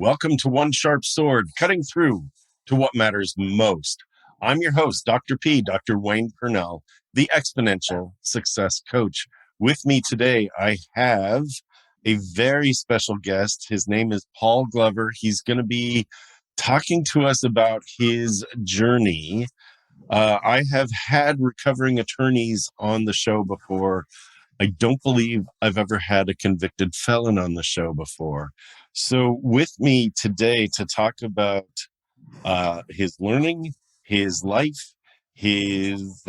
Welcome to One Sharp Sword, cutting through to what matters most. I'm your host, Dr. P, Dr. Wayne Pernell, the Exponential Success Coach. With me today, I have a very special guest. His name is Paul Glover. He's going to be talking to us about his journey. I have had recovering attorneys on the show before. I don't believe I've ever had a convicted felon on the show before. So with me today to talk about his learning, his life, his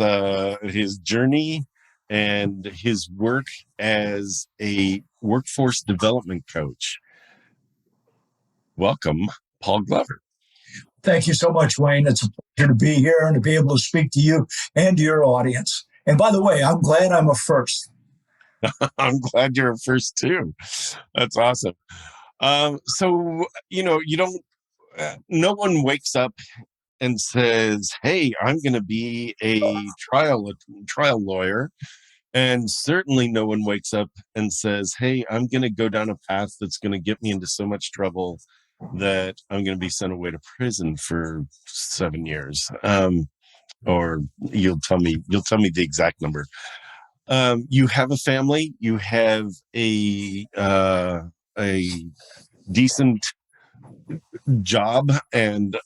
journey, and his work as a workforce development coach. Welcome, Paul Glover. Thank you so much, Wayne. It's a pleasure to be here and to be able to speak to you and to your audience. And by the way, I'm glad I'm a first. I'm glad you're a first too. That's awesome. So, you don't, no one wakes up and says, hey, I'm going to be a trial lawyer. And certainly no one wakes up and says, hey, I'm going to go down a path that's going to get me into so much trouble that I'm going to be sent away to prison for 7 years. Or you'll tell me the exact number. You have a family, you have a decent job and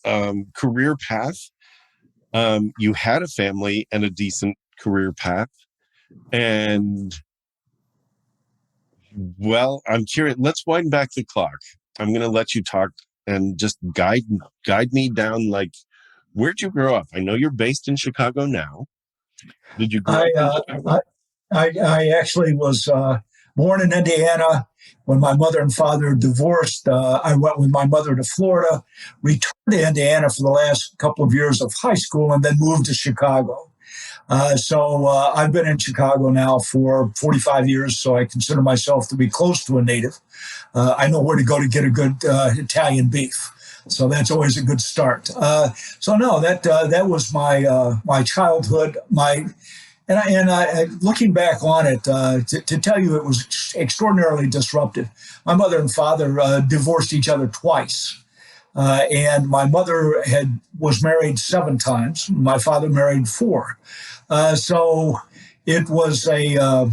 career path. You had a family and a decent career path. And, well, I'm curious. Let's wind back the clock. I'm going to let you talk and just guide me down. Like, where'd you grow up? I know you're based in Chicago now. Did you grow up in Chicago? I actually was born in Indiana. When my mother and father divorced, I went with my mother to Florida, returned to Indiana for the last couple of years of high school, and then moved to Chicago. So I've been in Chicago now for 45 years, so I consider myself to be close to a native. I know where to go to get a good Italian beef. So that's always a good start. That was my childhood, looking back on it, to tell you, it was extraordinarily disruptive. My mother and father divorced each other twice. And my mother was married 7 times. My father married 4. So it was an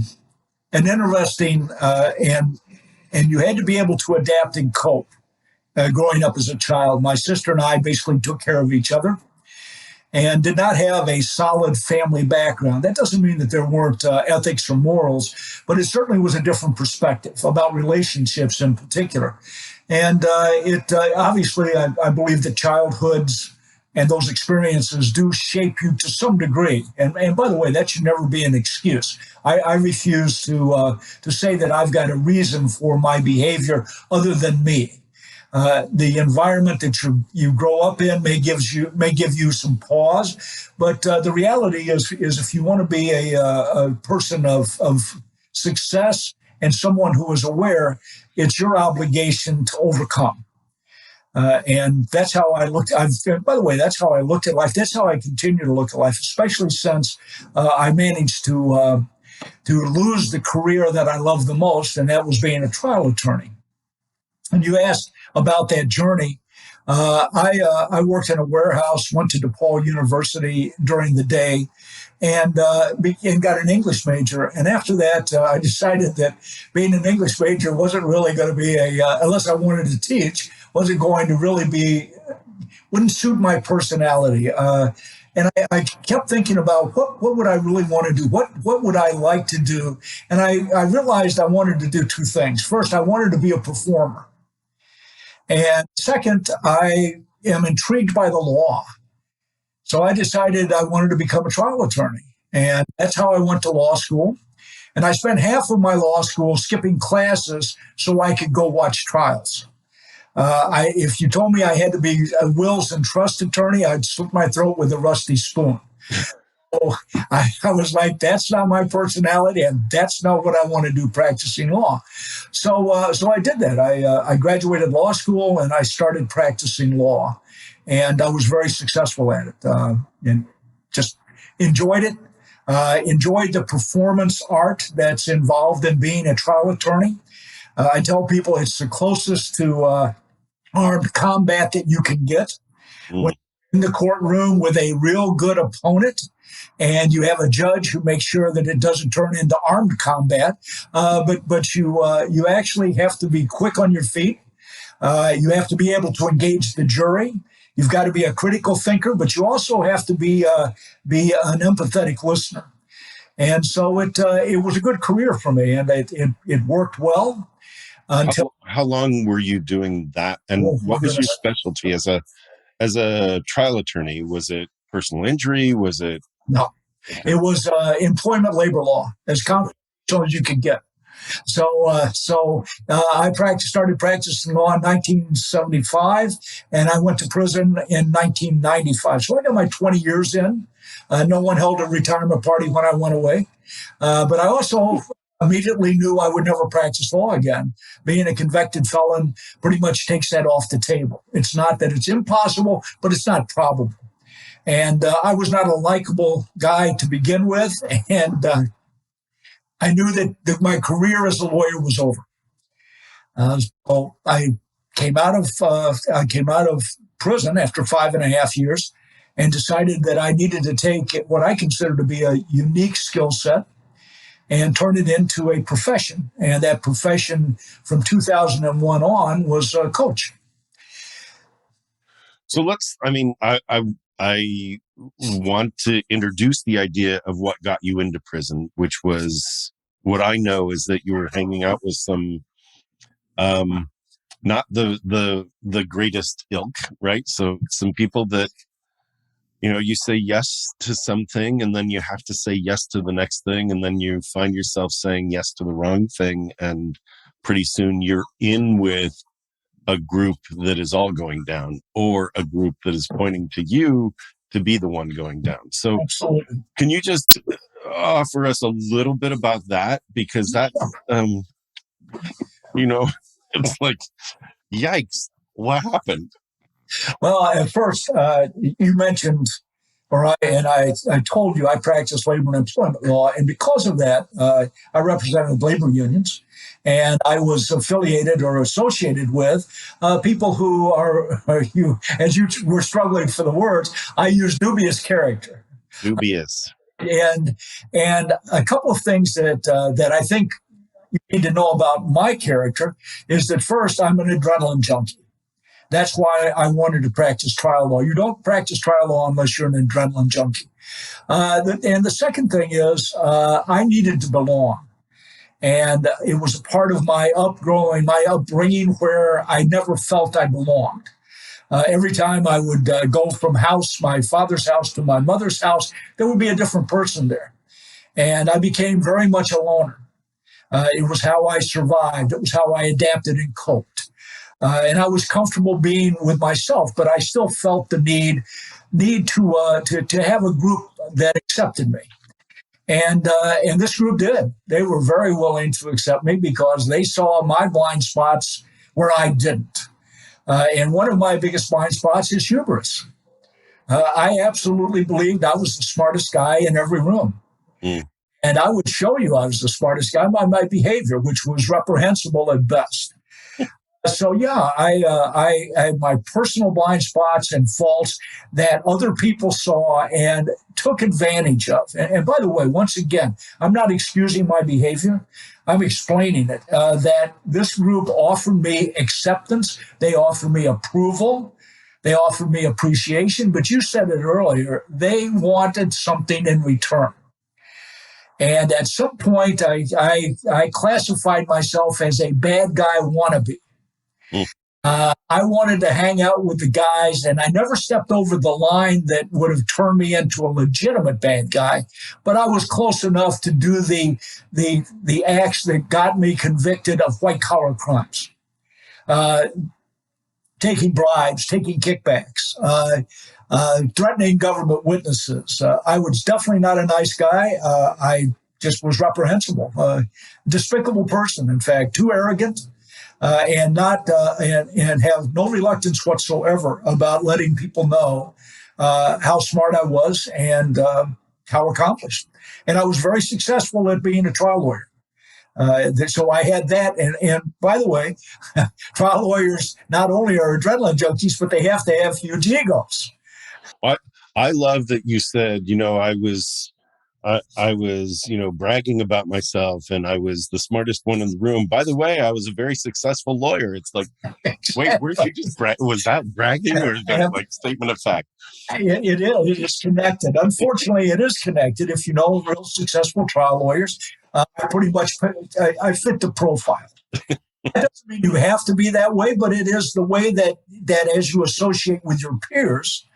interesting, and you had to be able to adapt and cope. Growing up as a child, my sister and I basically took care of each other and did not have a solid family background. That doesn't mean that there weren't ethics or morals, but it certainly was a different perspective about relationships in particular. And obviously, I believe that childhoods and those experiences do shape you to some degree. And by the way, that should never be an excuse. I refuse to say that I've got a reason for my behavior other than me. The environment that you grow up in may give you some pause, but the reality is if you want to be a person of success and someone who is aware, it's your obligation to overcome. And that's how I looked. By the way, that's how I looked at life. That's how I continue to look at life, especially since I managed to lose the career that I love the most, and that was being a trial attorney. And you asked about that journey. I worked in a warehouse, went to DePaul University during the day, and got an English major. And after that, I decided that being an English major wasn't really going to be unless I wanted to teach, wasn't going to really wouldn't suit my personality. And I kept thinking about what would I really want to do? What would I like to do? And I realized I wanted to do 2 things. First, I wanted to be a performer. And second, I am intrigued by the law. So I decided I wanted to become a trial attorney. And that's how I went to law school. And I spent half of my law school skipping classes so I could go watch trials. If you told me I had to be a wills and trust attorney, I'd slit my throat with a rusty spoon. So I was like, that's not my personality, and that's not what I want to do practicing law. So I did that. I graduated law school, and I started practicing law. And I was very successful at it, and just enjoyed it. Enjoyed the performance art that's involved in being a trial attorney. I tell people it's the closest to armed combat that you can get. When you're in the courtroom with a real good opponent, and you have a judge who makes sure that it doesn't turn into armed combat, but you actually have to be quick on your feet. You have to be able to engage the jury. You've got to be a critical thinker, but you also have to be an empathetic listener. And so it was a good career for me, and it worked well until. How long were you doing that? And what was your specialty as a trial attorney? Was it personal injury? Was it? No, it was employment labor law, as confidential as you could get. So I started practicing law in 1975, and I went to prison in 1995. So I got my 20 years in. No one held a retirement party when I went away. But I also immediately knew I would never practice law again. Being a convicted felon pretty much takes that off the table. It's not that it's impossible, but it's not probable. And I was not a likable guy to begin with, and I knew that my career as a lawyer was over. So I came out of prison after 5.5 years, and decided that I needed to take what I consider to be a unique skill set and turn it into a profession. And that profession from 2001 on was a coach. So I want to introduce the idea of what got you into prison, which was what I know is that you were hanging out with some, not the greatest ilk, right? So some people that, you say yes to something, and then you have to say yes to the next thing, and then you find yourself saying yes to the wrong thing, and pretty soon you're in with a group that is all going down, or a group that is pointing to you to be the one going down. So absolutely. Can you just offer us a little bit about that? Because that, it's like, yikes, what happened? Well, at first, you mentioned, I told you I practiced labor and employment law, and because of that, I represented labor unions, and I was affiliated or associated with people who as you were struggling for the words, I use dubious character. Dubious. And a couple of things that I think you need to know about my character is that first, I'm an adrenaline junkie. That's why I wanted to practice trial law. You don't practice trial law unless you're an adrenaline junkie. And the second thing is I needed to belong. And it was a part of my upbringing where I never felt I belonged. Every time I would go from my father's house to my mother's house, there would be a different person there. And I became very much a loner. It was how I survived. It was how I adapted and coped. And I was comfortable being with myself, but I still felt the need to have a group that accepted me. And this group did. They were very willing to accept me because they saw my blind spots where I didn't. And one of my biggest blind spots is hubris. I absolutely believed I was the smartest guy in every room. Mm. And I would show you I was the smartest guy by my behavior, which was reprehensible at best. So, yeah, I had my personal blind spots and faults that other people saw and took advantage of. And by the way, once again, I'm not excusing my behavior. I'm explaining it, that this group offered me acceptance. They offered me approval. They offered me appreciation. But you said it earlier, they wanted something in return. And at some point, I classified myself as a bad guy wannabe. I wanted to hang out with the guys, and I never stepped over the line that would have turned me into a legitimate bad guy. But I was close enough to do the acts that got me convicted of white-collar crimes. Taking bribes, taking kickbacks, threatening government witnesses. I was definitely not a nice guy. I just was reprehensible, despicable person, in fact, too arrogant. And have no reluctance whatsoever about letting people know how smart I was and how accomplished. And I was very successful at being a trial lawyer. So I had that. And by the way, trial lawyers not only are adrenaline junkies, but they have to have huge egos. I love that you said, I was, bragging about myself and I was the smartest one in the room. By the way, I was a very successful lawyer. It's like, wait, where'd you just brag? Was that bragging or is that like statement of fact? It is. It is connected. Unfortunately, it is connected. If you know real successful trial lawyers, I pretty much I fit the profile. That doesn't mean you have to be that way, but it is the way that as you associate with your peers,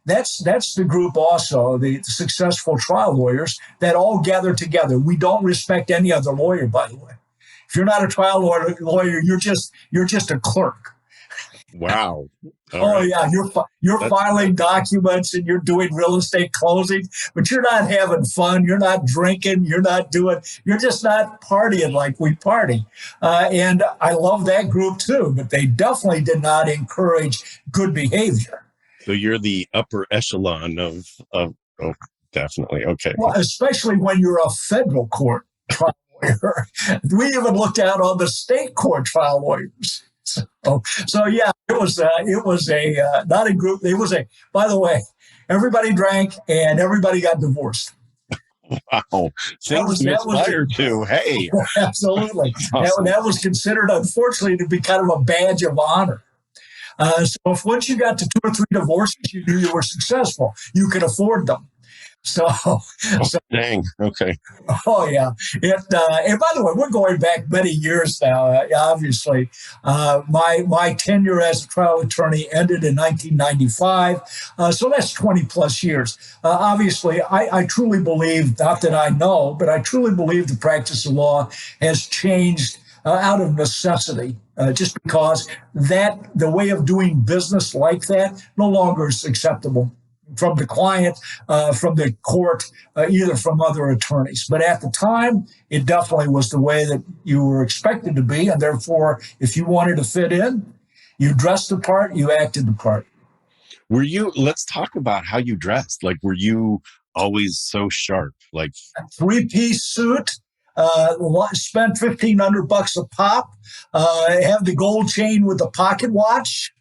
that's the group also, the successful trial lawyers that all gather together. We don't respect any other lawyer, by the way. If you're not a trial lawyer, you're just a clerk. Wow. Right. Yeah, you're filing documents and you're doing real estate closing, but you're not having fun. You're not drinking. You're just not partying like we party. And I love that group too, but they definitely did not encourage good behavior. So you're the upper echelon of definitely. Okay. Well, especially when you're a federal court trial lawyer. We even looked out on the state court trial lawyers. So yeah, it was a not a group. It was by the way, everybody drank and everybody got divorced. Wow. Things to aspire to. Hey. Absolutely. Awesome. That was considered, unfortunately, to be kind of a badge of honor. So if once you got to 2 or 3 divorces, you knew you were successful. You could afford them. So dang. Okay. Oh yeah. And by the way, we're going back many years now. Obviously, my tenure as a trial attorney ended in 1995. So that's 20 plus years. Obviously, I truly believe, not that I know, but I truly believe the practice of law has changed out of necessity. Just because the way of doing business like that no longer is acceptable from the client, from the court, either from other attorneys. But at the time, it definitely was the way that you were expected to be. And therefore, if you wanted to fit in, you dressed the part, you acted the part. Let's talk about how you dressed. Like, were you always so sharp? Like a 3-piece suit, spent $1,500 a pop, have the gold chain with the pocket watch.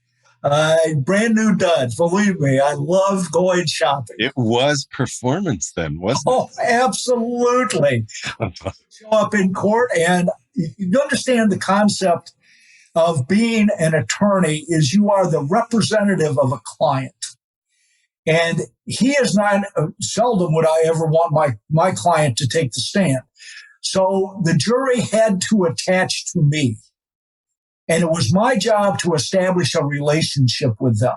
Brand new duds. Believe me, I love going shopping. It was performance then, wasn't it? Oh, absolutely. Show up in court, and you understand the concept of being an attorney is you are the representative of a client. And he is not, seldom would I ever want my client to take the stand. So the jury had to attach to me. And it was my job to establish a relationship with them.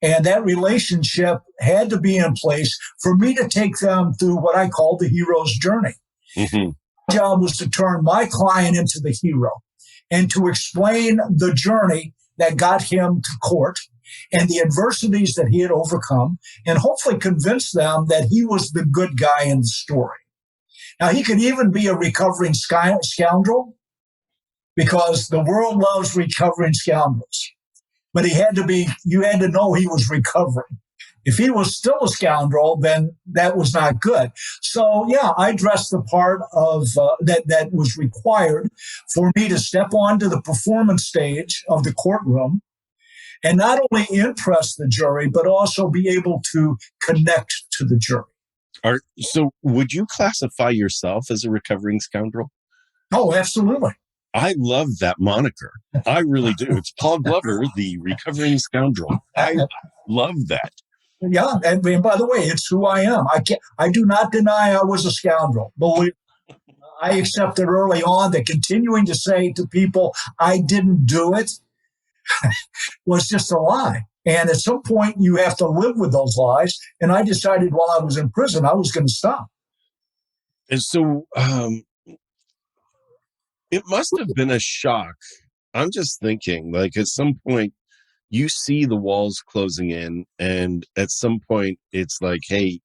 And that relationship had to be in place for me to take them through what I call the hero's journey. Mm-hmm. My job was to turn my client into the hero and to explain the journey that got him to court and the adversities that he had overcome, and hopefully convince them that he was the good guy in the story. Now, he could even be a recovering scoundrel, because the world loves recovering scoundrels. But you had to know he was recovering. If he was still a scoundrel, then that was not good. So yeah, I dressed the part of that was required for me to step onto the performance stage of the courtroom and not only impress the jury, but also be able to connect to the jury. So would you classify yourself as a recovering scoundrel? Oh, absolutely. I love that moniker. I really do. It's Paul Glover, the recovering scoundrel. I love that. Yeah, and by the way, it's who I am. I do not deny I was a scoundrel. Believe me. I accepted early on that continuing to say to people I didn't do it was just a lie. And at some point, you have to live with those lies. And I decided while I was in prison, I was going to stop. And so it must have been a shock. I'm just thinking, like, at some point, you see the walls closing in, and at some point, it's like, hey,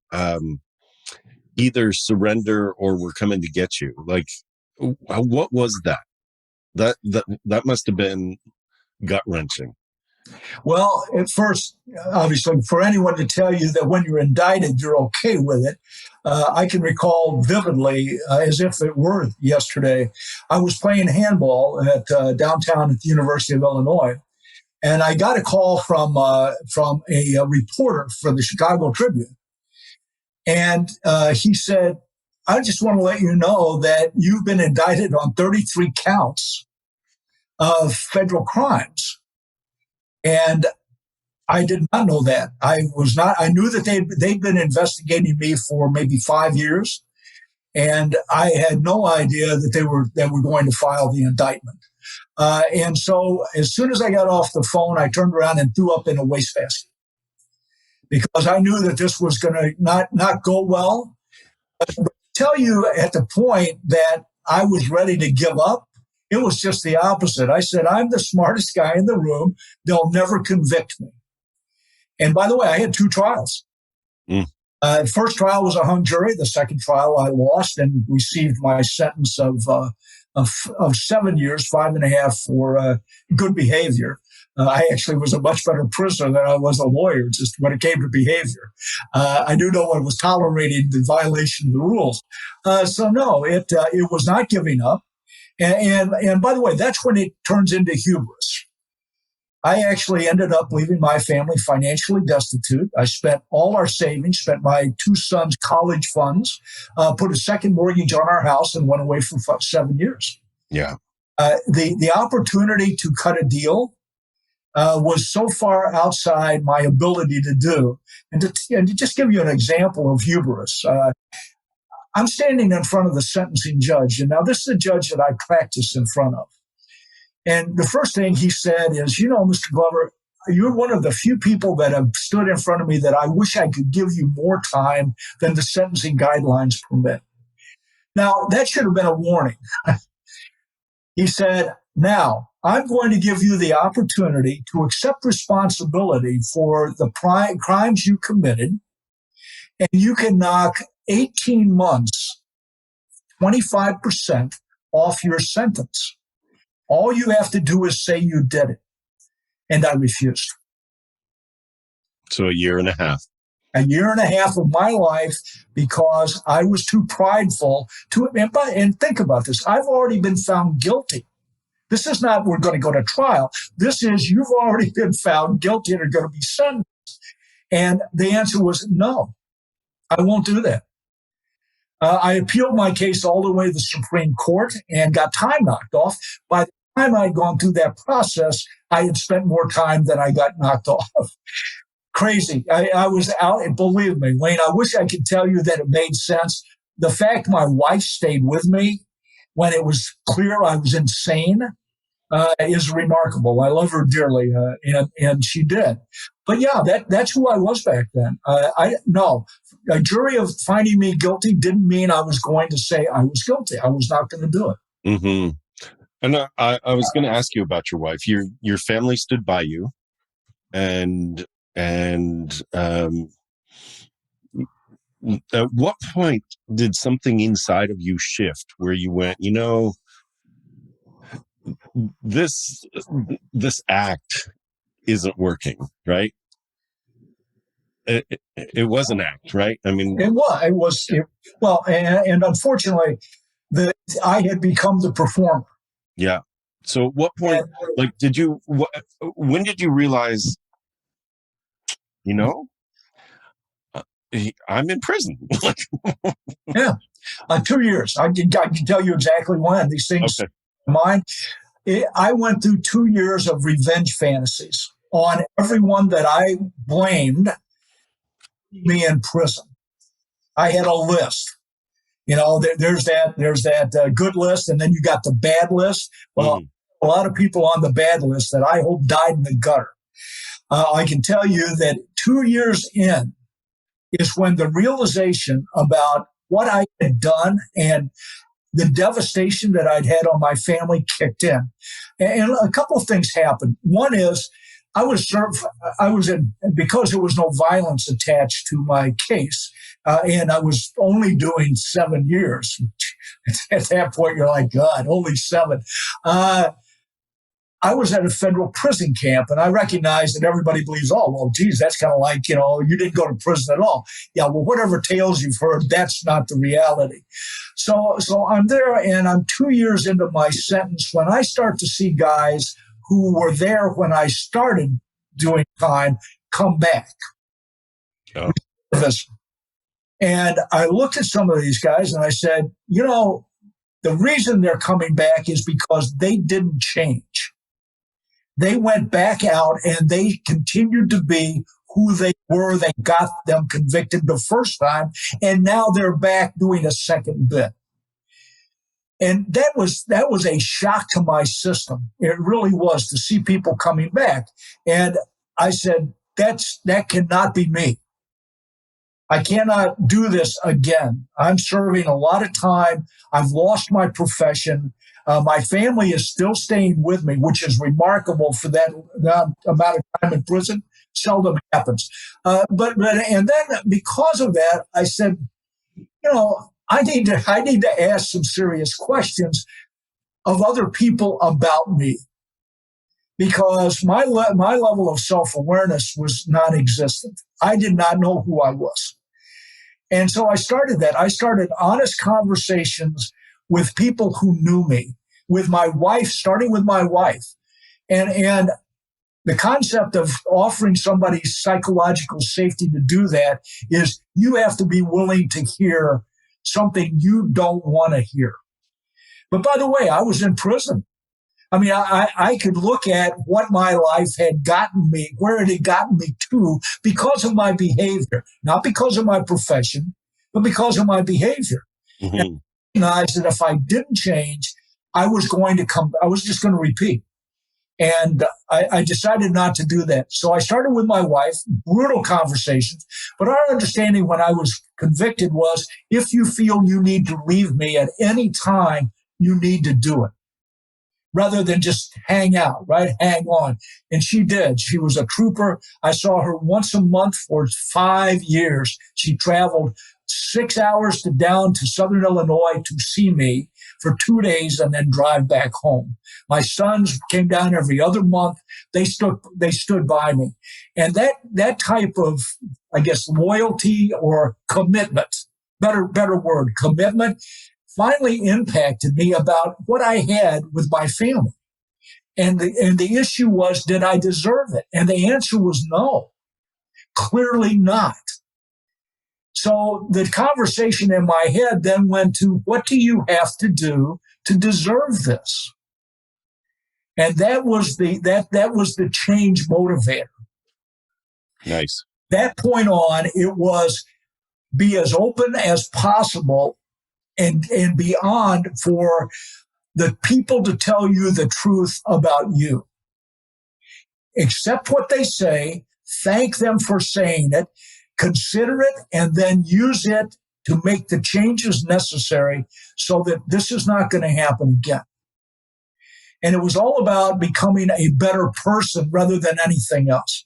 either surrender or we're coming to get you. Like, what was that? That must have been gut-wrenching. Well, at first, obviously, for anyone to tell you that when you're indicted, you're okay with it, I can recall vividly, as if it were yesterday. I was playing handball at downtown at the University of Illinois, and I got a call from a reporter for the Chicago Tribune, and he said, "I just want to let you know that you've been indicted on 33 counts of federal crimes." And I did not know that. I knew that they'd been investigating me for maybe 5 years, and I had no idea that they were going to file the indictment. And so as soon as I got off the phone, I turned around and threw up in a wastebasket because I knew that this was going to not go well. But to tell you at the point that I was ready to give up, it was just the opposite. I said, I'm the smartest guy in the room. They'll never convict me. And by the way, I had 2 trials. The first trial was a hung jury. The second trial I lost and received my sentence of 7 years, 5.5 for good behavior. I actually was a much better prisoner than I was a lawyer, just when it came to behavior. I knew no one was tolerating the violation of the rules. So no, it was not giving up. And by the way, that's when it turns into hubris. I actually ended up leaving my family financially destitute. I spent all our savings, spent my 2 sons' college funds, put a second mortgage on our house, and went away for 7 years. Yeah. The opportunity to cut a deal was so far outside my ability to do. And to just give you an example of hubris, I'm standing in front of the sentencing judge, and now this is a judge that I practice in front of. And the first thing he said is, Mr. Glover, you're one of the few people that have stood in front of me that I wish I could give you more time than the sentencing guidelines permit. Now, that should have been a warning. He said, now, I'm going to give you the opportunity to accept responsibility for the crimes you committed, and you can knock 18 months, 25% off your sentence. All you have to do is say you did it. And I refused. So 1.5 years. A 1.5 years of my life because I was too prideful and think about this. I've already been found guilty. This is not we're going to go to trial. This is you've already been found guilty and are going to be sentenced. And the answer was no, I won't do that. I appealed my case all the way to the Supreme Court and got time knocked off. By the time I'd gone through that process, I had spent more time than I got knocked off. Crazy. I was out, and believe me, Wayne, I wish I could tell you that it made sense. The fact my wife stayed with me when it was clear I was insane is remarkable. I love her dearly, and she did. But yeah, that's who I was back then. No, a jury of finding me guilty didn't mean I was going to say I was guilty. I was not going to do it. Mm-hmm. And I was going to ask you about your wife. Your family stood by you, and at what point did something inside of you shift where you went, this act isn't working, right? It was an act, right? I mean, it was. Well, and unfortunately, I had become the performer. Yeah. So at what point, when did you realize, I'm in prison? Yeah. 2 years. I can tell you exactly when. These things, okay. Mine. I went through 2 years of revenge fantasies on everyone that I blamed me in prison. I had a list. There's that good list, and then you got the bad list. Well, a lot of people on the bad list that I hope died in the gutter. I can tell you that 2 years in is when the realization about what I had done and the devastation that I'd had on my family kicked in. And a couple of things happened. One is because there was no violence attached to my case, and I was only doing 7 years. At that point, you're like, God, only 7. I was at a federal prison camp, and I recognize that everybody believes, oh, well, geez, that's kind of like, you didn't go to prison at all. Yeah, well, whatever tales you've heard, that's not the reality. So I'm there, and I'm 2 years into my sentence when I start to see guys who were there when I started doing time come back. Oh. And I looked at some of these guys, and I said, the reason they're coming back is because they didn't change. They went back out and they continued to be who they were. They got them convicted the first time, and now they're back doing a second bit. And that was a shock to my system. It really was, to see people coming back. And I said, that cannot be me. I cannot do this again. I'm serving a lot of time. I've lost my profession. My family is still staying with me, which is remarkable for that amount of time in prison. Seldom happens. But then because of that, I said, I need to ask some serious questions of other people about me, because my level of self-awareness was non-existent. I did not know who I was. And so I started that. I started honest conversations with people who knew me, with my wife, starting with my wife. And the concept of offering somebody psychological safety to do that is you have to be willing to hear something you don't want to hear. But by the way, I was in prison. I mean, I could look at what my life had gotten me, where it had gotten me to, because of my behavior, not because of my profession, but because of my behavior. Mm-hmm. And I recognized that if I didn't change, I was just going to repeat. And I decided not to do that. So I started with my wife, brutal conversations. But our understanding when I was convicted was, if you feel you need to leave me at any time, you need to do it, rather than just hang out, right? Hang on. And she did. She was a trooper. I saw her once a month for 5 years. She traveled 6 hours down to Southern Illinois to see me for 2 days and then drive back home. My sons came down every other month. They stood by me. And that type of, I guess, loyalty or commitment, better word, commitment, finally impacted me about what I had with my family. And the issue was, did I deserve it? And the answer was no, clearly not. So the conversation in my head then went to, what do you have to do to deserve this? And that was the change motivator. Nice. That point on, it was be as open as possible and beyond for the people to tell you the truth about you. Accept what they say, thank them for saying it, consider it, and then use it to make the changes necessary so that this is not going to happen again. And it was all about becoming a better person rather than anything else.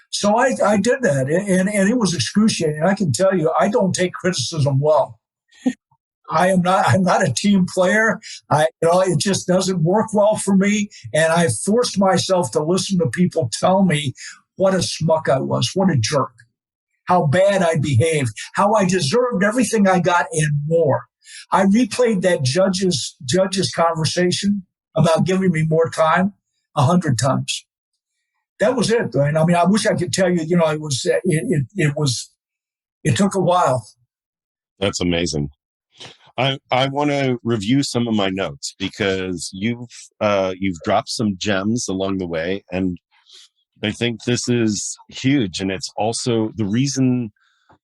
So I did that, and it was excruciating. I can tell you, I don't take criticism well. I'm not a team player. It just doesn't work well for me. And I forced myself to listen to people tell me what a schmuck I was, what a jerk, how bad I behaved, how I deserved everything I got and more. I replayed that judge's conversation about giving me more time 100 times. That was it. I mean, I wish I could tell you, it took a while. That's amazing. I want to review some of my notes because you've dropped some gems along the way, and I think this is huge. And it's also the reason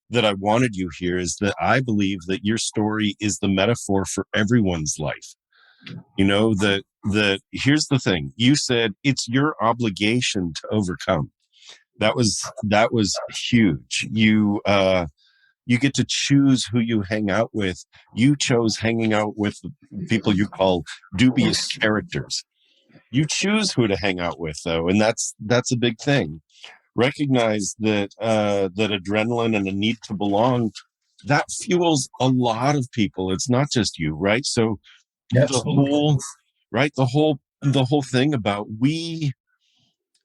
that I wanted you here is that I believe that your story is the metaphor for everyone's life. Here's the thing. You said it's your obligation to overcome. That was huge. You get to choose who you hang out with. You chose hanging out with people you call dubious characters. You choose who to hang out with, though, and that's a big thing. Recognize that adrenaline and a need to belong, that fuels a lot of people. It's not just you, right? So the whole the whole thing about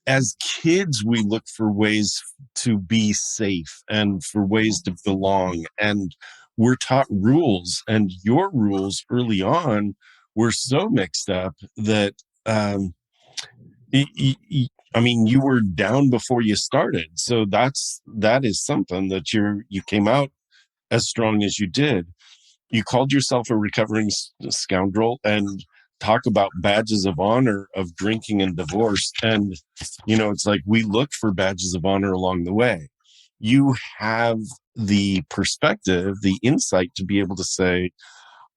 as kids, we look for ways to be safe and for ways to belong. And we're taught rules, and your rules early on were so mixed up that, I mean, you were down before you started. So that is something that you came out as strong as you did. You called yourself a recovering scoundrel, and talk about badges of honor of drinking and divorce. And, it's like we look for badges of honor along the way. You have the perspective, the insight to be able to say,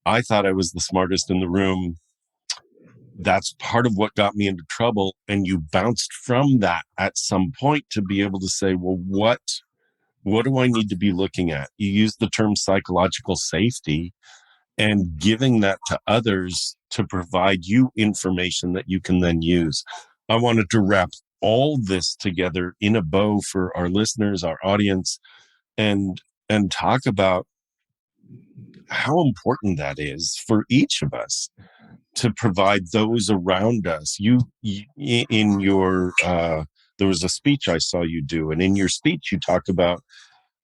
I thought I was the smartest in the room. That's part of what got me into trouble. And you bounced from that at some point to be able to say, well, what do I need to be looking at? You use the term psychological safety, and giving that to others to provide you information that you can then use. I wanted to wrap all this together in a bow for our listeners, our audience, and talk about how important that is for each of us to provide those around us. You in your there was a speech I saw you do, and in your speech you talk about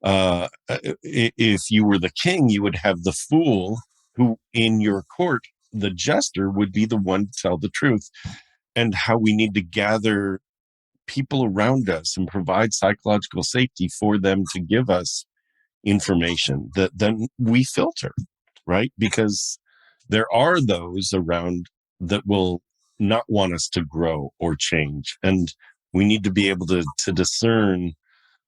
if you were the king, you would have the fool who in your court, the jester, would be the one to tell the truth, and how we need to gather people around us and provide psychological safety for them to give us information that then we filter, right? Because there are those around that will not want us to grow or change. And we need to be able to discern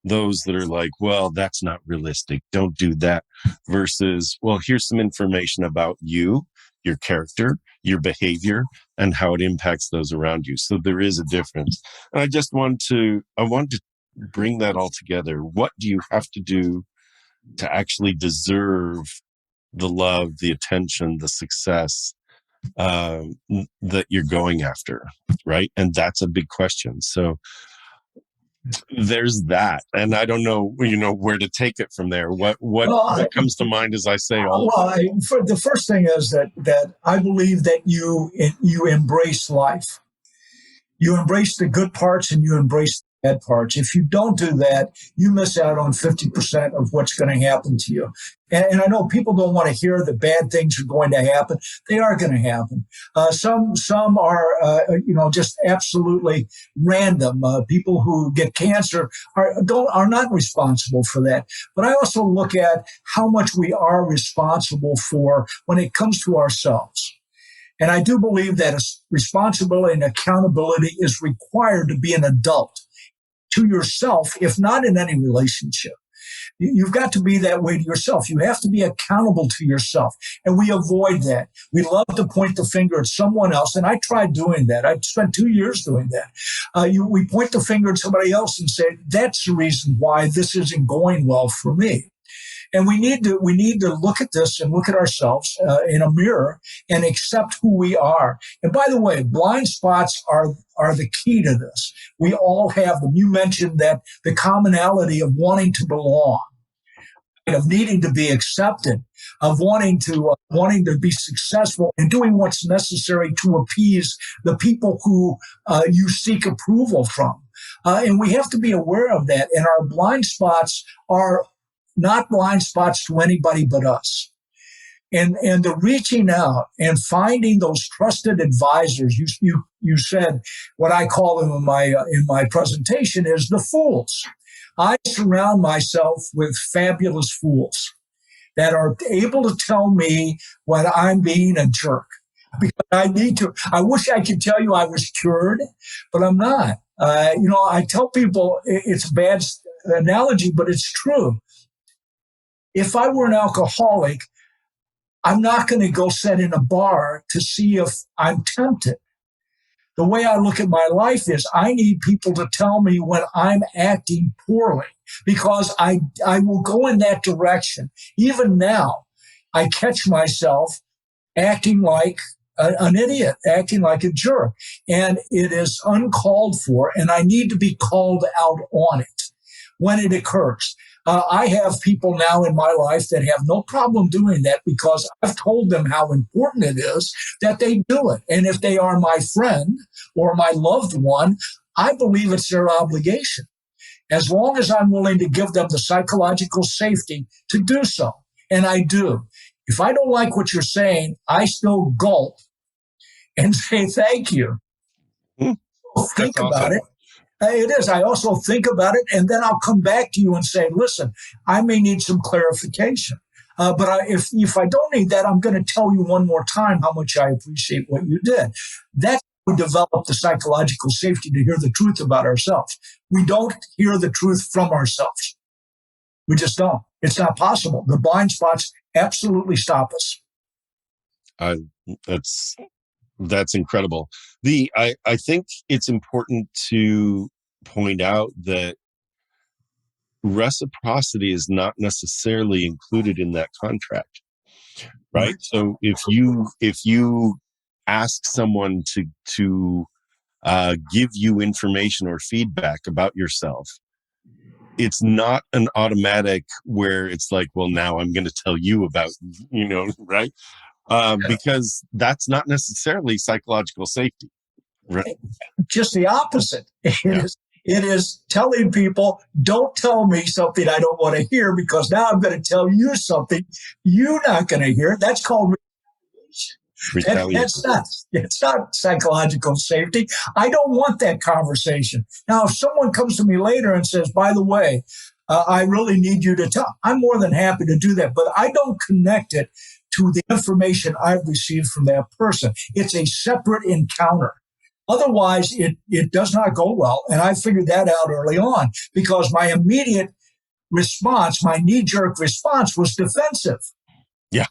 those that are like, well, that's not realistic, don't do that, versus, well, here's some information about you, your character, your behavior, and how it impacts those around you. So there is a difference. And I want to bring that all together. What do you have to do to actually deserve the love, the attention, the success that you're going after, right? And that's a big question. So there's that, and I don't know, where to take it from there. What comes to mind as I say all of that? For the first thing is that I believe that you embrace life. You embrace the good parts and you embrace the bad parts. If you don't do that, you miss out on 50% of what's going to happen to you. And I know people don't want to hear that bad things are going to happen. They are going to happen. Some are, just absolutely random. People who get cancer are not responsible for that. But I also look at how much we are responsible for when it comes to ourselves. And I do believe that responsibility and accountability is required to be an adult to yourself, if not in any relationship. You've got to be that way to yourself. You have to be accountable to yourself. And we avoid that. We love to point the finger at someone else. And I tried doing that. I spent 2 years doing that. We point the finger at somebody else and say, that's the reason why this isn't going well for me. And we need to look at this and look at ourselves in a mirror and accept who we are. And by the way, blind spots are the key to this. We all have them. You mentioned that the commonality of wanting to belong, of needing to be accepted, of wanting to be successful and doing what's necessary to appease the people who you seek approval from. And we have to be aware of that. And our blind spots are not blind spots to anybody but us. And the reaching out and finding those trusted advisors, you said what I call them in my presentation is the fools. I surround myself with fabulous fools that are able to tell me when I'm being a jerk. Because I wish I could tell you I was cured, but I'm not. I tell people it's a bad analogy, but it's true. If I were an alcoholic, I'm not going to go sit in a bar to see if I'm tempted. The way I look at my life is I need people to tell me when I'm acting poorly, because I will go in that direction. Even now, I catch myself acting like an idiot, acting like a jerk. And it is uncalled for, and I need to be called out on it when it occurs. I have people now in my life that have no problem doing that because I've told them how important it is that they do it. And if they are my friend or my loved one, I believe it's their obligation, as long as I'm willing to give them the psychological safety to do so. And I do. If I don't like what you're saying, I still gulp and say thank you. Think about it. It is. I also think about it, and then I'll come back to you and say, listen, I may need some clarification. If I don't need that, I'm going to tell you one more time how much I appreciate what you did. That's how we develop the psychological safety to hear the truth about ourselves. We don't hear the truth from ourselves. We just don't. It's not possible. The blind spots absolutely stop us. That's incredible. I think it's important to point out that reciprocity is not necessarily included in that contract, right? So if you ask someone to give you information or feedback about yourself, it's not an automatic where it's like, well, now I'm going to tell you about, right? Because that's not necessarily psychological safety, right? Just the opposite. It is telling people, don't tell me something I don't want to hear, because now I'm going to tell you something you're not going to hear. That's called retaliation. It's not psychological safety. I don't want that conversation. Now, if someone comes to me later and says, by the way, I really need you to tell, I'm more than happy to do that, but I don't connect it to the information I've received from that person. It's a separate encounter. Otherwise, it does not go well. And I figured that out early on, because my immediate response, my knee-jerk response, was defensive. Yeah.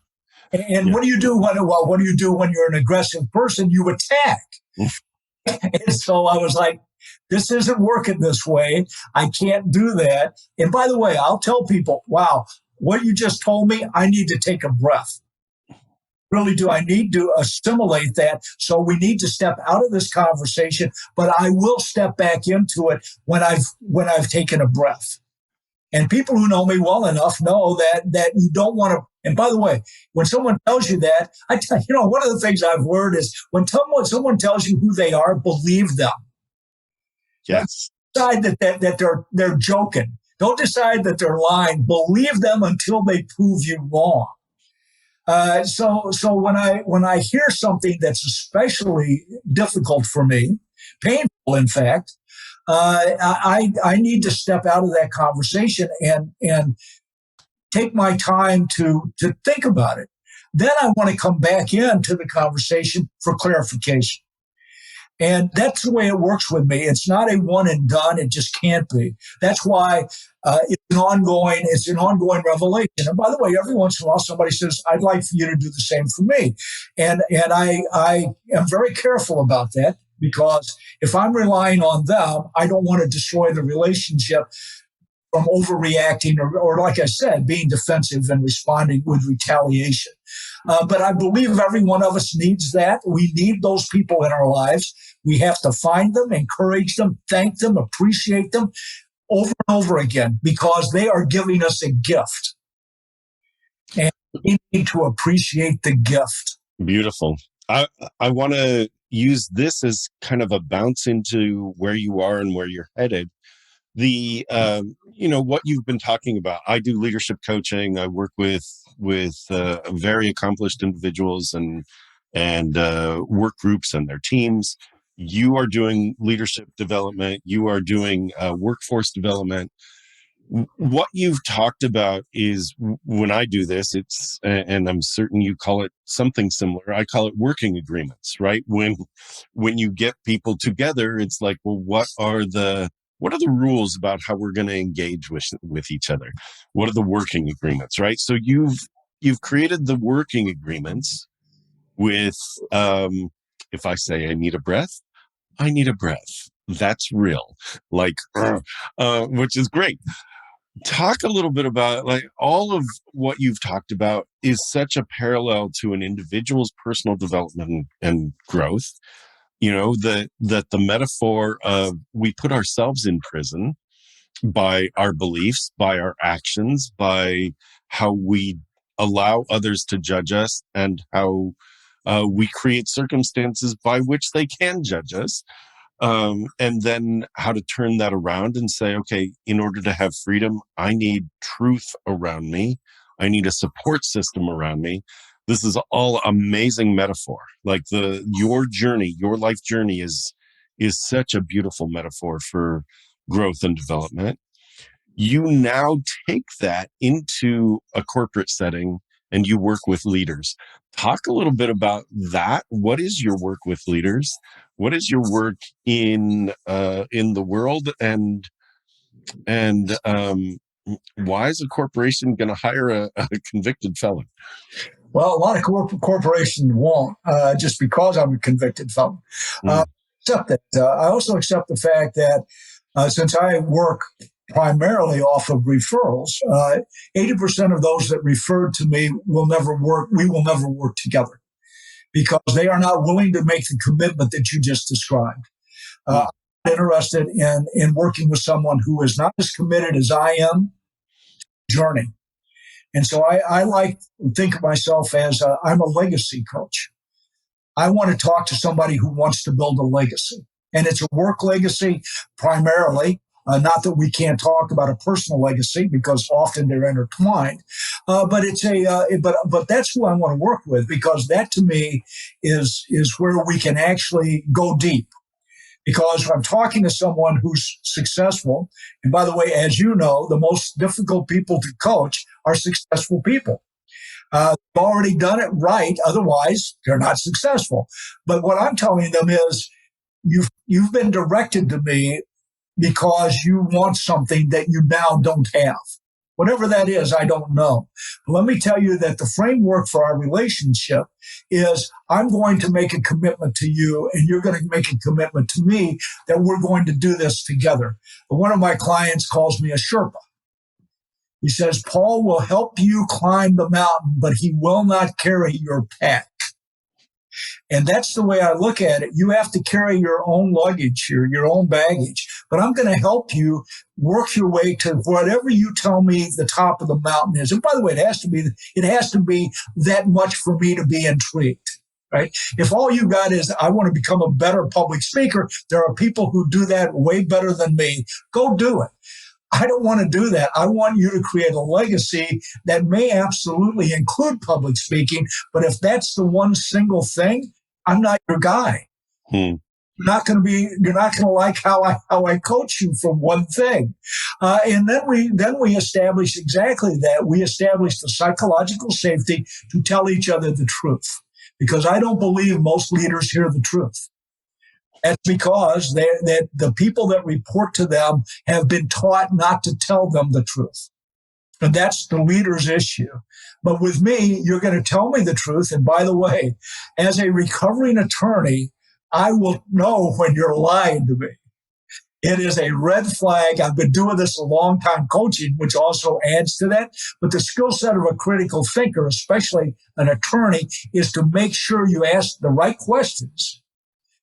And what do you do when you're an aggressive person? You attack. And so I was like, this isn't working this way. I can't do that. And by the way, I'll tell people, wow, what you just told me, I need to take a breath. Really do. I need to assimilate that. So we need to step out of this conversation, but I will step back into it when I've taken a breath. And people who know me well enough know that you don't want to. And by the way, when someone tells you that, one of the things I've learned is when someone tells you who they are, believe them. Yes. Don't decide that they're joking. Don't decide that they're lying. Believe them until they prove you wrong. So when I hear something that's especially difficult for me, painful, in fact, I need to step out of that conversation and take my time to think about it. Then I want to come back into the conversation for clarification. And that's the way it works with me. It's not a one and done. It just can't be. That's why it's an ongoing revelation. And by the way, every once in a while, somebody says, I'd like for you to do the same for me. And I am very careful about that, because if I'm relying on them, I don't want to destroy the relationship from overreacting or, like I said, being defensive and responding with retaliation. But I believe every one of us needs that. We need those people in our lives. We have to find them, encourage them, thank them, appreciate them over and over again, because they are giving us a gift. And we need to appreciate the gift. Beautiful. I want to use this as kind of a bounce into where you are and where you're headed. What you've been talking about. I do leadership coaching. I work with very accomplished individuals and work groups and their teams. You are doing leadership development. You are doing workforce development. What you've talked about is, when I do this, and I'm certain you call it something similar. I call it working agreements, right? When you get people together, it's like, well, what are the rules about how we're going to engage with each other? What are the working agreements, right? So you've created the working agreements with, if I say I need a breath, I need a breath. That's real, which is great. Talk a little bit about, all of what you've talked about is such a parallel to an individual's personal development and growth. That the metaphor of we put ourselves in prison by our beliefs, by our actions, by how we allow others to judge us, and how we create circumstances by which they can judge us. And then how to turn that around and say, okay, in order to have freedom, I need truth around me. I need a support system around me. This is all amazing metaphor. Like your journey, your life journey is such a beautiful metaphor for growth and development. You now take that into a corporate setting and you work with leaders. Talk a little bit about that. What is your work with leaders? What is your work in the world, and why is a corporation going to hire a convicted felon? Well, a lot of corporations won't, just because I'm a convicted felon. Accept that. I also accept the fact that since I work primarily off of referrals, 80% of those that referred to me will never work. We will never work together because they are not willing to make the commitment that you just described. I'm interested in working with someone who is not as committed as I am. Journey. And so I like to think of myself as I'm a legacy coach. I want to talk to somebody who wants to build a legacy. And it's a work legacy primarily, not that we can't talk about a personal legacy because often they're intertwined. But it's but that's who I want to work with, because that to me is where we can actually go deep. Because I'm talking to someone who's successful. And by the way, as you know, the most difficult people to coach are successful people. They've already done it right. Otherwise, they're not successful. But what I'm telling them is you've been directed to me because you want something that you now don't have. Whatever that is, I don't know. But let me tell you that the framework for our relationship is I'm going to make a commitment to you and you're going to make a commitment to me that we're going to do this together. But one of my clients calls me a Sherpa. He says, Paul will help you climb the mountain, but he will not carry your pack. And that's the way I look at it. You have to carry your own luggage here, your own baggage. But I'm going to help you work your way to whatever you tell me the top of the mountain is. And by the way, it has to be that much for me to be intrigued. Right? If all you got is, I want to become a better public speaker, there are people who do that way better than me. Go do it. I don't want to do that. I want you to create a legacy that may absolutely include public speaking. But if that's the one single thing, I'm not your guy. You're not going to like how I coach you for one thing. And then we establish exactly that. We establish the psychological safety to tell each other the truth, because I don't believe most leaders hear the truth. That's because that the people that report to them have been taught not to tell them the truth. And that's the leader's issue. But with me, you're going to tell me the truth. And by the way, as a recovering attorney, I will know when you're lying to me. It is a red flag. I've been doing this a long time coaching, which also adds to that. But the skill set of a critical thinker, especially an attorney, is to make sure you ask the right questions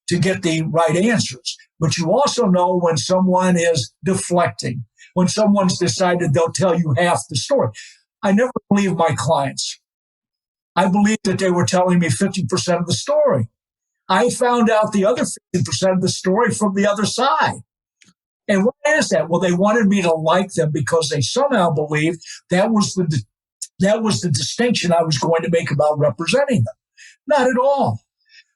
to get the right answers. But you also know when someone is deflecting, when someone's decided they'll tell you half the story. I never believe my clients. I believe that they were telling me 50% of the story. I found out the other 50% of the story from the other side. And what is that? Well, they wanted me to like them because they somehow believed that was the distinction I was going to make about representing them. Not at all.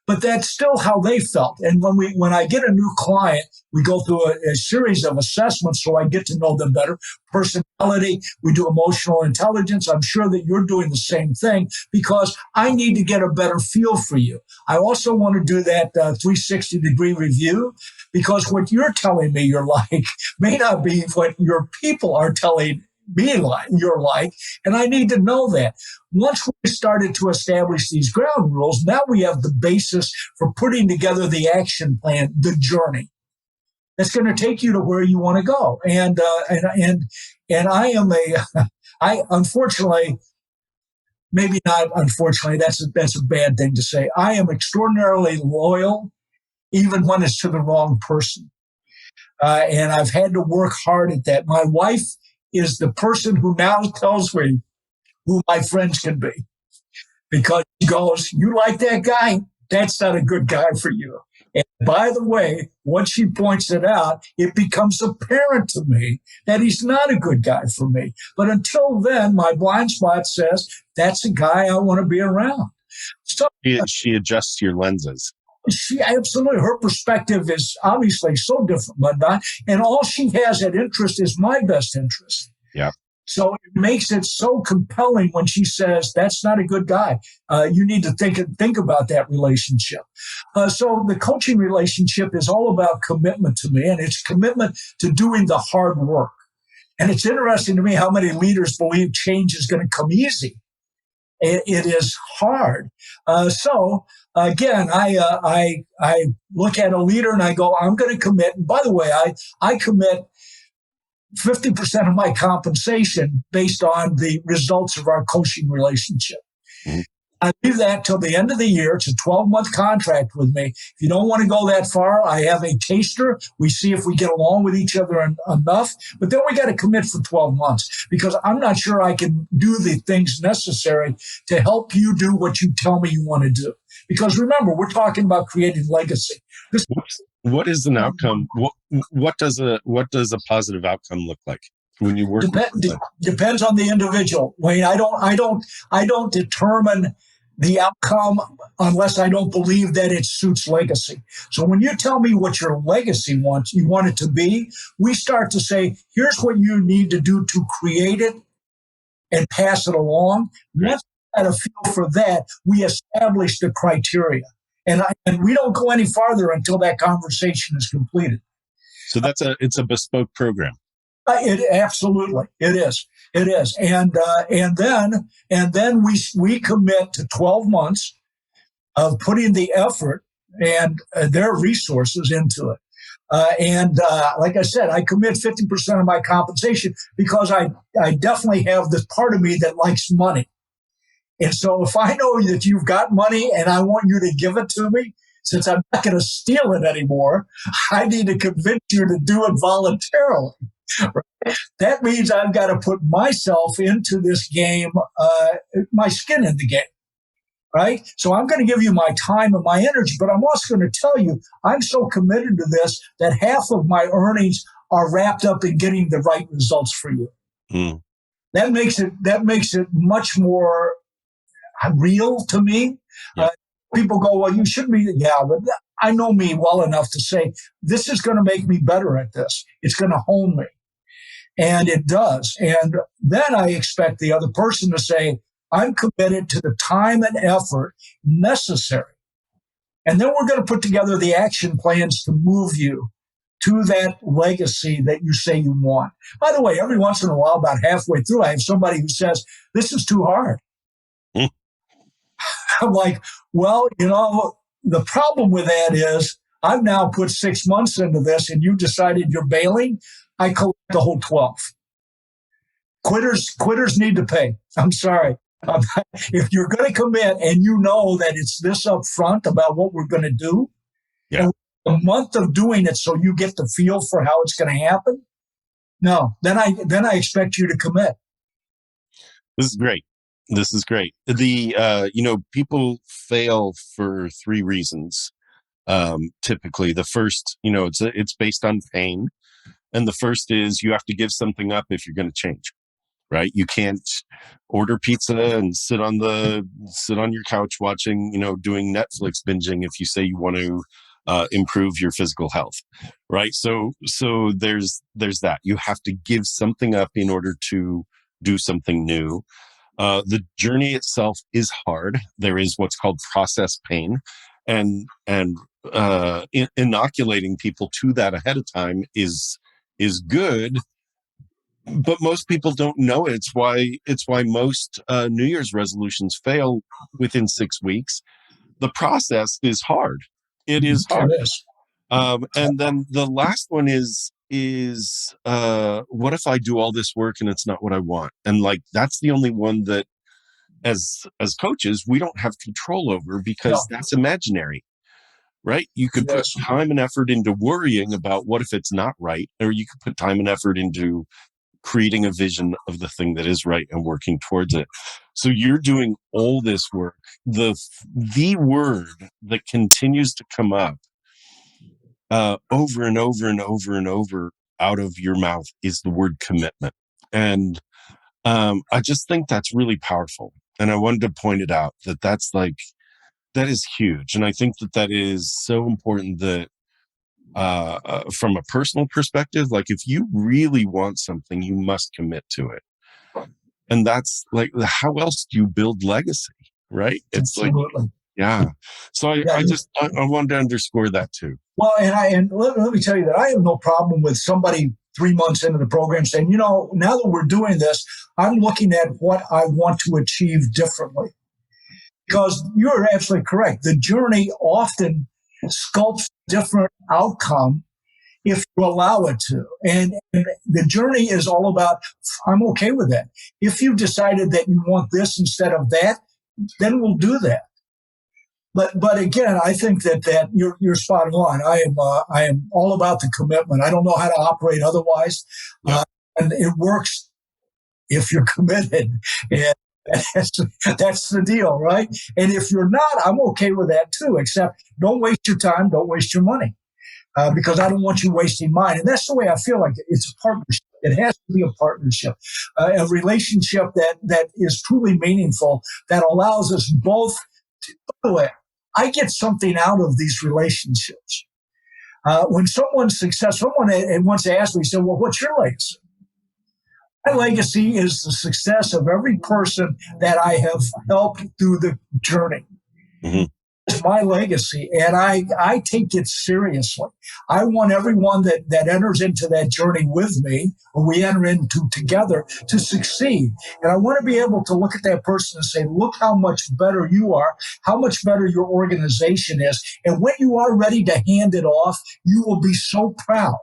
But that's still how they felt. And when I get a new client, we go through a series of assessments so I get to know them better. Personality, we do emotional intelligence. I'm sure that you're doing the same thing because I need to get a better feel for you. I also want to do that 360-degree review because what you're telling me you're like may not be what your people are telling me you're like, and I need to know that. Once we started to establish these ground rules, now we have the basis for putting together the action plan, the journey that's going to take you to where you want to go. And I am I unfortunately, maybe not unfortunately, that's a bad thing to say. I am extraordinarily loyal, even when it's to the wrong person. And I've had to work hard at that. My wife is the person who now tells me who my friends can be, because she goes, "You like that guy? That's not a good guy for you." And by the way, once she points it out, it becomes apparent to me that he's not a good guy for me. But until then, my blind spot says that's a guy I want to be around. So She adjusts your lenses. she absolutely, her perspective is obviously so different, but not, and all she has at interest is my best interest. Yeah. So it makes it so compelling when she says, "That's not a good guy. You need to think about that relationship." So the coaching relationship is all about commitment to me, and it's commitment to doing the hard work. And it's interesting to me how many leaders believe change is going to come easy. It is hard. So again, I look at a leader and I go, "I'm going to commit." And by the way, I commit 50% of my compensation based on the results of our coaching relationship. Mm-hmm. I leave that till the end of the year. It's a 12-month contract with me. If you don't want to go that far, I have a taster. We see if we get along with each other enough. But then we got to commit for 12 months, because I'm not sure I can do the things necessary to help you do what you tell me you want to do. Because remember, we're talking about creating legacy. What is an outcome? What does a positive outcome look like when you work? Depends on the individual, Wayne. I don't determine the outcome unless I don't believe that it suits legacy. So when you tell me what your legacy you want it to be, we start to say, "Here's what you need to do to create it and pass it along." Once we got a feel for that, we establish the criteria. And we don't go any farther until that conversation is completed. So it's a bespoke program. Absolutely, it is. And then we commit to 12 months of putting the effort and their resources into it. Like I said, I commit 50% of my compensation because I definitely have this part of me that likes money. And so if I know that you've got money and I want you to give it to me, since I'm not going to steal it anymore, I need to convince you to do it voluntarily. Right? That means I've got to put myself into this game, my skin in the game. Right? So I'm going to give you my time and my energy, but I'm also going to tell you I'm so committed to this that half of my earnings are wrapped up in getting the right results for you. Mm. That makes it much more real to me. Yeah. People go, "Well, you should be." Yeah, but I know me well enough to say, this is going to make me better at this. It's going to hone me. And it does. And then I expect the other person to say, "I'm committed to the time and effort necessary." And then we're going to put together the action plans to move you to that legacy that you say you want. By the way, every once in a while, about halfway through, I have somebody who says, "This is too hard." I'm like, "Well, the problem with that is I've now put 6 months into this and you decided you're bailing. I collect the whole 12. Quitters need to pay. I'm sorry. If you're going to commit and you know that it's this up front about what we're going to do, yeah, a month of doing it so you get the feel for how it's going to happen, no, then I expect you to commit." This is great. People fail for 3 reasons. Typically, the first, it's based on pain. And the first is you have to give something up if you're going to change, right? You can't order pizza and sit on your couch watching, doing Netflix binging if you say you want to improve your physical health, right? So there's that. You have to give something up in order to do something new. The journey itself is hard. There is what's called process pain, and inoculating people to that ahead of time is good. But most people don't know it. It's why most New Year's resolutions fail within 6 weeks. The process is hard. It is hard. It is. And then the last one is what if I do all this work and it's not what I want? And that's the only one that as coaches we don't have control over because that's imaginary. right? You could put Yes. time and effort into worrying about what if it's not right, or you could put time and effort into creating a vision of the thing that is right and working towards it. So you're doing all this work. The word that continues to come up over and over and over and over out of your mouth is the word commitment. And I just think that's really powerful. And I wanted to point it out that is huge. And I think that is so important that from a personal perspective, like if you really want something, you must commit to it. And that's like, how else do you build legacy? Right. It's Absolutely. like, yeah. So I wanted to underscore that too. Well, and let me tell you that I have no problem with somebody 3 months into the program saying, now that we're doing this, I'm looking at what I want to achieve differently. Because you're absolutely correct. The journey often sculpts different outcome if you allow it to. And the journey is all about, I'm okay with that. If you decided that you want this instead of that, then we'll do that. But again, I think that you're spot on. I am all about the commitment. I don't know how to operate otherwise, and it works if you're committed. And that's the deal, right? And if you're not, I'm okay with that too. Except don't waste your time, don't waste your money, because I don't want you wasting mine. And that's the way I feel like it. It's a partnership. It has to be a partnership, a relationship that is truly meaningful, that allows us both. By the way, I get something out of these relationships. When someone's successful, someone once asked me, said, well, what's your legacy? My legacy is the success of every person that I have helped through the journey. Mm-hmm. It's my legacy, and I take it seriously. I want everyone that enters into that journey with me, or we enter into together, to succeed. And I want to be able to look at that person and say, look how much better you are, how much better your organization is. And when you are ready to hand it off, you will be so proud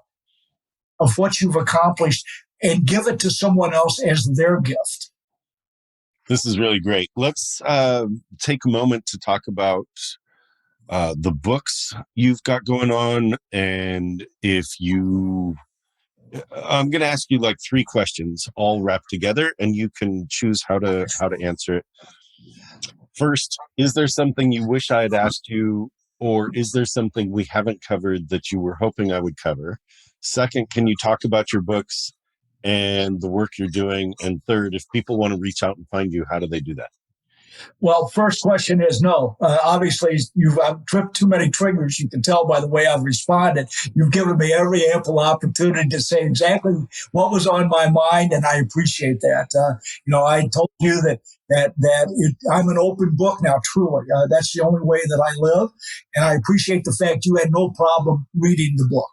of what you've accomplished and give it to someone else as their gift. This is really great. Let's take a moment to talk about the books you've got going on. And I'm going to ask you like 3 questions all wrapped together, and you can choose how to answer it. First, is there something you wish I had asked you, or is there something we haven't covered that you were hoping I would cover? Second, can you talk about your books and the work you're doing? And third, if people want to reach out and find you, how do they do that? Well, first question is no. Obviously, you've tripped too many triggers. You can tell by the way I've responded. You've given me every ample opportunity to say exactly what was on my mind, and I appreciate that. I told you that I'm an open book now, truly. That's the only way that I live, and I appreciate the fact you had no problem reading the book.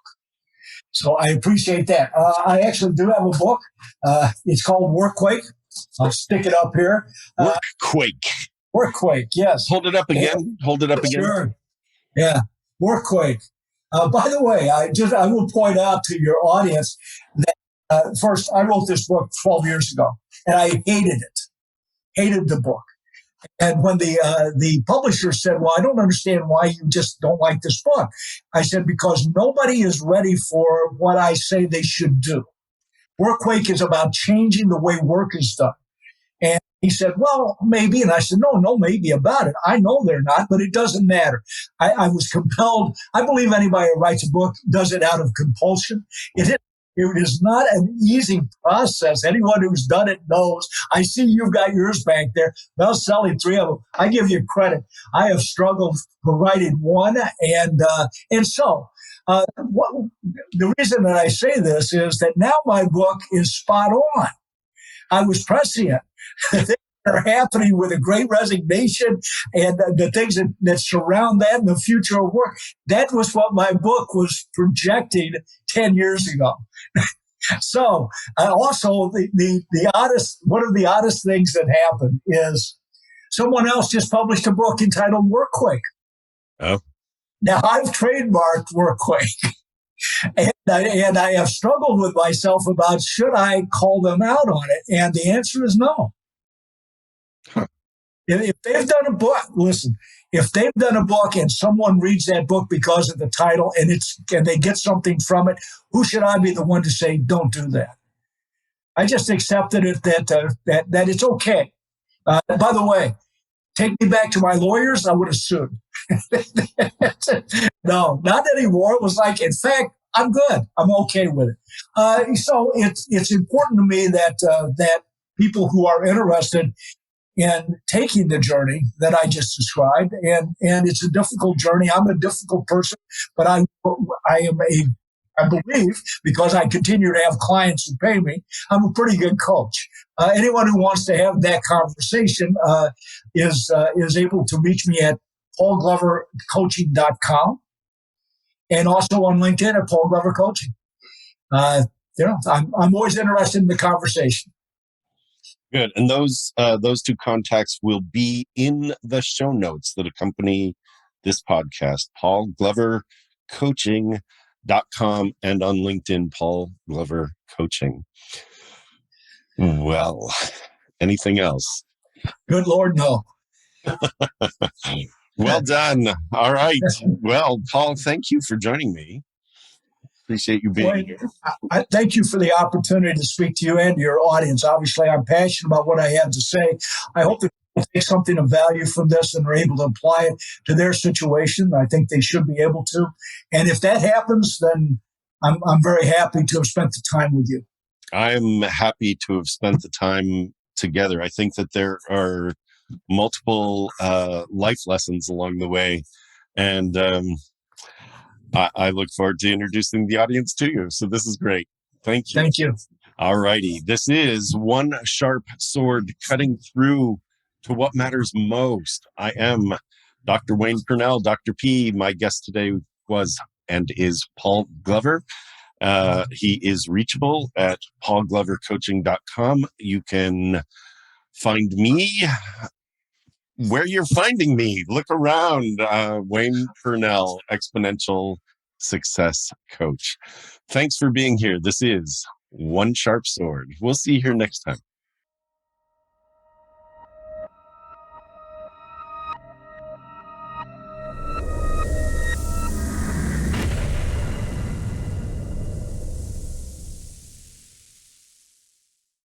So I appreciate that. I actually do have a book. It's called Workquake. I'll stick it up here. Workquake, yes. Hold it up again. Hold it up again. Sure. Yeah, Workquake. By the way, I will point out to your audience that first, I wrote this book 12 years ago, and I hated it. Hated the book. And when the publisher said, well, I don't understand why you just don't like this book, I said, because nobody is ready for what I say they should do. Workquake is about changing the way work is done. And he said, well, maybe. And I said, no, maybe about it. I know they're not, but it doesn't matter. I was compelled. I believe anybody who writes a book does it out of compulsion. It is not an easy process. Anyone who's done it knows. I see you've got yours back there. Well, selling 3 of them. I give you credit. I have struggled for writing one. And so the reason that I say this is that now my book is spot on. I was prescient. Things are happening with a great resignation and the things that surround that in the future of work. That was what my book was projecting 10 years ago. So also the oddest, one of the oddest things that happened is someone else just published a book entitled Workquake. Oh. Now I've trademarked Workquake. And I have struggled with myself about should I call them out on it? And the answer is no. Huh. If they've done a book, listen, if they've done a book and someone reads that book because of the title and they get something from it, who should I be the one to say, don't do that? I just accepted it that it's okay. By the way, take me back to my lawyers, I would have sued. No, not anymore. It was like, in fact, I'm good. I'm okay with it. So it's important to me that people who are interested in taking the journey that I just described, and it's a difficult journey. I'm a difficult person, but I believe, because I continue to have clients who pay me, I'm a pretty good coach. Anyone who wants to have that conversation is able to reach me at paulglovercoaching.com and also on LinkedIn at Paul Glover Coaching. I'm always interested in the conversation. Good. And those two contacts will be in the show notes that accompany this podcast. paulglovercoaching.com and on LinkedIn, Paul Glover Coaching. Well, anything else? Good Lord, no. Well done. All right. Well, Paul, thank you for joining me. Appreciate you being here. I thank you for the opportunity to speak to you and your audience. Obviously, I'm passionate about what I have to say. I hope that people take something of value from this and are able to apply it to their situation. I think they should be able to. And if that happens, then I'm very happy to have spent the time with you. I'm happy to have spent the time together. I think that there are multiple life lessons along the way. And I look forward to introducing the audience to you. So this is great. Thank you. Thank you. All righty. This is One Sharp Sword, cutting through to what matters most. I am Dr. Wayne Pernell, Dr. P. My guest today was and is Paul Glover. He is reachable at paulglovercoaching.com. You can find me where you're finding me. Look around. Wayne Pernell, Exponential Success Coach. Thanks for being here. This is One Sharp Sword. We'll see you here next time.